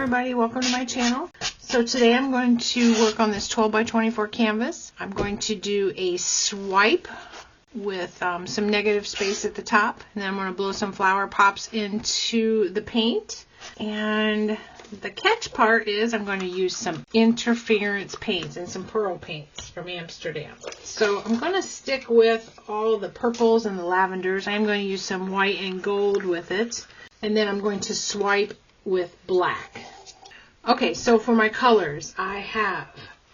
everybody, welcome to my channel. So today I'm going to work on this 12 by 24 canvas. I'm going to do a swipe with some negative space at the top, and then I'm going to blow some flower pops into the paint. And the catch part is I'm going to use some interference paints and some pearl paints from Amsterdam. So I'm going to stick with all the purples and the lavenders. I'm going to use some white and gold with it, and then I'm going to swipe with black. Okay, so for my colors, I have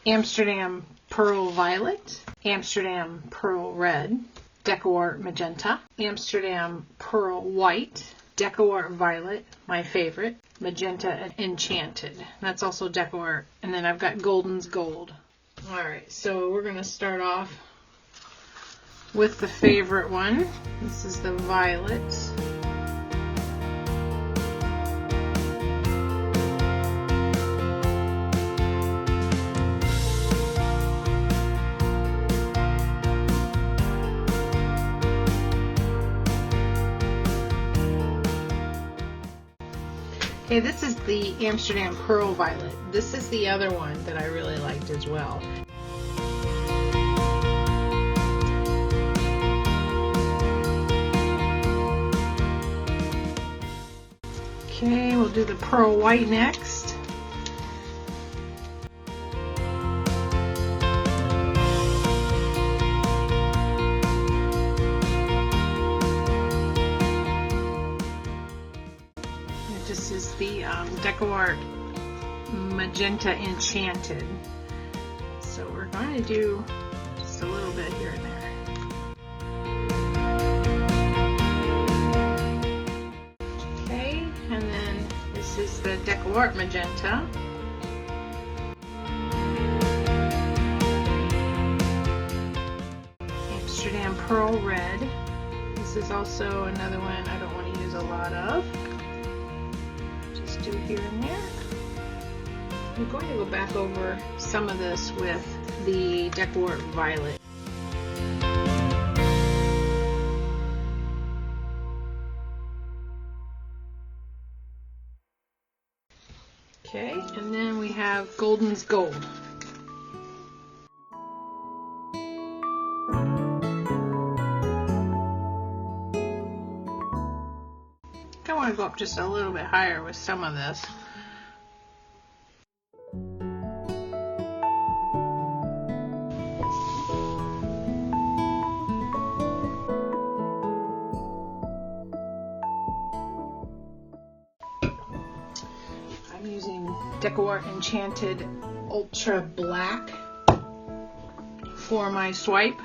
Amsterdam Pearl Violet, Amsterdam Pearl Red, Deco-Art Magenta, Amsterdam Pearl White, Deco-Art Violet, my favorite, Magenta Enchanted. That's also Deco-Art. And then I've got Golden's Gold. Alright, so we're going to start off with the favorite one. This is the Violet. Okay, this is the Amsterdam Pearl Violet. This is the other one that I really liked as well. Okay, we'll do the Pearl White next. This is the Deco-Art Magenta Enchanted. So we're going to do just a little bit here and there. Okay, and then this is the Deco-Art Magenta. Amsterdam Pearl Red. This is also another one I don't want to use a lot of. Do here and there. I'm going to go back over some of this with the Deco-Art Violet. Okay, and then we have Golden's Gold. I want to go up just a little bit higher with some of this. I'm using Deco-Art Enchanted Ultra Black for my swipe.